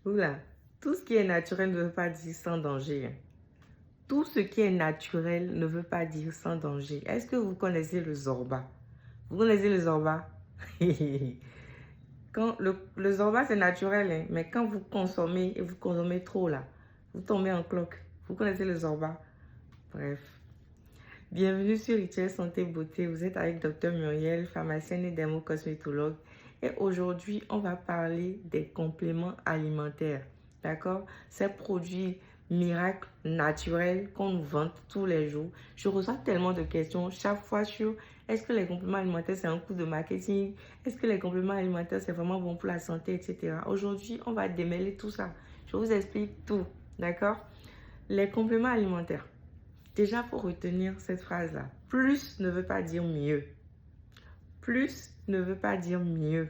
Oula, tout ce qui est naturel ne veut pas dire sans danger, hein. Tout ce qui est naturel ne veut pas dire sans danger. Est-ce que vous connaissez le Zorba? Vous connaissez le Zorba? Quand le Zorba, c'est naturel, hein, mais quand vous consommez et vous consommez trop, là, vous tombez en cloque. Vous connaissez le Zorba? Bref. Bienvenue sur Rituel Santé Beauté. Vous êtes avec Dr Muriel, pharmacienne et dermocosmétologue. Et aujourd'hui, on va parler des compléments alimentaires. D'accord? Ces produits miracles naturels qu'on nous vante tous les jours. Je reçois tellement de questions chaque fois sur est-ce que les compléments alimentaires c'est un coup de marketing? Est-ce que les compléments alimentaires c'est vraiment bon pour la santé, etc. Aujourd'hui, on va démêler tout ça. Je vous explique tout. D'accord? Les compléments alimentaires. Déjà, pour retenir cette phrase-là, plus ne veut pas dire mieux. Plus ne veut pas dire mieux.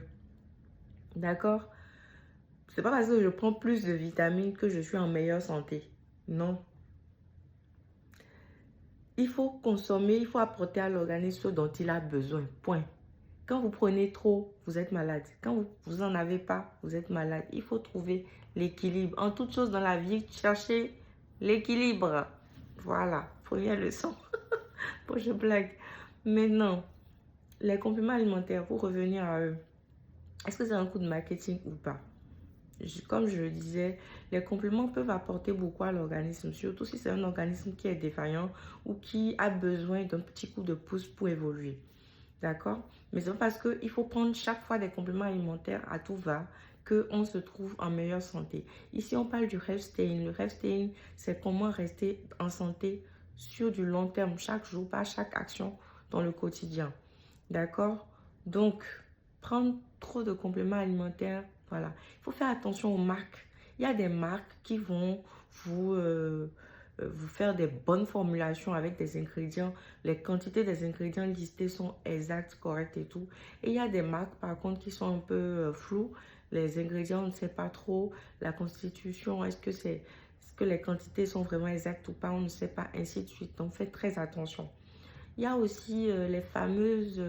D'accord? C'est pas parce que je prends plus de vitamines que je suis en meilleure santé. Non. Il faut consommer, il faut apporter à l'organisme ce dont il a besoin. Point. Quand vous prenez trop, vous êtes malade. Quand vous n'en avez pas, vous êtes malade. Il faut trouver l'équilibre. En toute chose dans la vie, cherchez l'équilibre. Voilà. Première leçon. Bon, je blague. Maintenant, les compléments alimentaires, pour revenir à eux, est-ce que c'est un coup de marketing ou pas? Comme je le disais, les compléments peuvent apporter beaucoup à l'organisme, surtout si c'est un organisme qui est défaillant ou qui a besoin d'un petit coup de pouce pour évoluer. D'accord? Mais c'est parce qu'il faut prendre chaque fois des compléments alimentaires à tout va qu'on se trouve en meilleure santé. Ici, on parle du Restane. Le Restane, c'est comment rester en santé sur du long terme, chaque jour, pas chaque action dans le quotidien. D'accord? Donc, prendre trop de compléments alimentaires, voilà. Il faut faire attention aux marques. Il y a des marques qui vont vous faire des bonnes formulations avec des ingrédients. Les quantités des ingrédients listés sont exactes, correctes et tout. Et il y a des marques, par contre, qui sont un peu floues. Les ingrédients, on ne sait pas trop. La constitution, est-ce que les quantités sont vraiment exactes ou pas? On ne sait pas, ainsi de suite. Donc, faites très attention. Il y a aussi les fameuses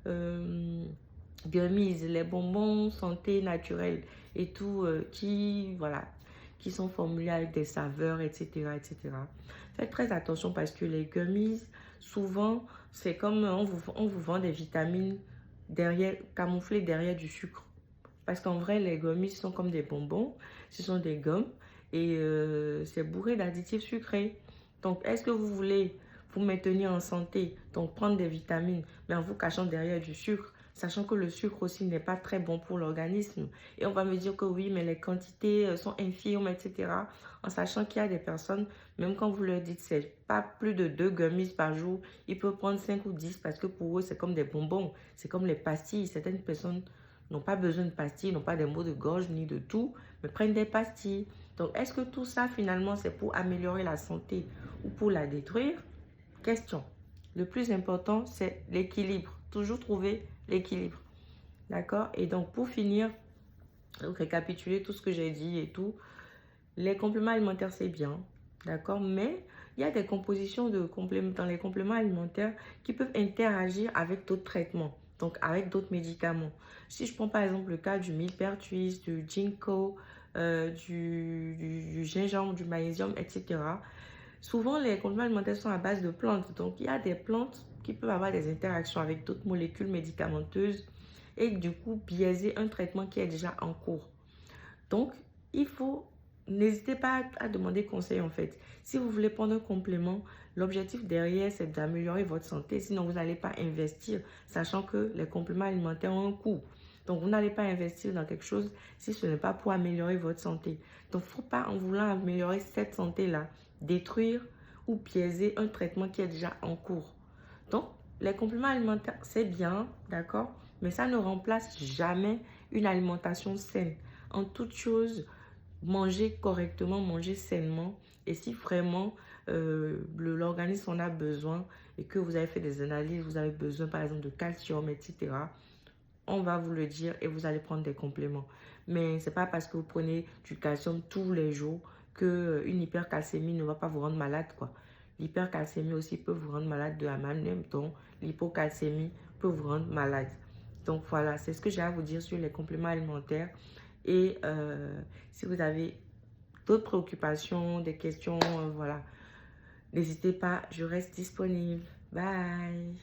euh, gummies, les bonbons santé naturelle et tout, voilà, qui sont formulés avec des saveurs, etc., etc. Faites très attention parce que les gummies, souvent, c'est comme on vous vend des vitamines derrière, camouflées derrière du sucre. Parce qu'en vrai, les gummies sont comme des bonbons, ce sont des gommes et c'est bourré d'additifs sucrés. Donc, est-ce que vous voulez vous maintenir en santé, donc prendre des vitamines, mais en vous cachant derrière du sucre, sachant que le sucre aussi n'est pas très bon pour l'organisme? Et on va me dire que oui, mais les quantités sont infimes, etc. En sachant qu'il y a des personnes, même quand vous leur dites c'est pas plus de 2 gummies par jour, ils peuvent prendre 5 ou 10 parce que pour eux, c'est comme des bonbons, c'est comme les pastilles. Certaines personnes n'ont pas besoin de pastilles, n'ont pas des maux de gorge ni de tout, mais prennent des pastilles. Donc, est-ce que tout ça, finalement, c'est pour améliorer la santé ou pour la détruire? Question. Le plus important, c'est l'équilibre. Toujours trouver l'équilibre. D'accord? Et donc, pour finir, donc récapituler tout ce que j'ai dit et tout, les compléments alimentaires, c'est bien. D'accord? Mais il y a des compositions dans les compléments alimentaires qui peuvent interagir avec d'autres traitements, donc avec d'autres médicaments. Si je prends par exemple le cas du millepertuis, du ginkgo, du gingembre, du magnésium, etc. Souvent, les compléments alimentaires sont à base de plantes. Donc, il y a des plantes qui peuvent avoir des interactions avec d'autres molécules médicamenteuses et du coup biaiser un traitement qui est déjà en cours. Donc, n'hésitez pas à demander conseil en fait. Si vous voulez prendre un complément, l'objectif derrière, c'est d'améliorer votre santé. Sinon, vous n'allez pas investir, sachant que les compléments alimentaires ont un coût. Donc, vous n'allez pas investir dans quelque chose si ce n'est pas pour améliorer votre santé. Donc, il ne faut pas, en voulant améliorer cette santé-là, détruire ou biaiser un traitement qui est déjà en cours. Donc, les compléments alimentaires, c'est bien, d'accord? Mais ça ne remplace jamais une alimentation saine. En toute chose, manger correctement, manger sainement. Et si vraiment l'organisme en a besoin et que vous avez fait des analyses, vous avez besoin par exemple de calcium, etc., on va vous le dire et vous allez prendre des compléments. Mais ce n'est pas parce que vous prenez du calcium tous les jours qu'une hypercalcémie ne va pas vous rendre malade, quoi. L'hypercalcémie aussi peut vous rendre malade de la même temps. L'hypocalcémie peut vous rendre malade. Donc voilà, c'est ce que j'ai à vous dire sur les compléments alimentaires. Et si vous avez d'autres préoccupations, des questions, voilà, n'hésitez pas, je reste disponible. Bye!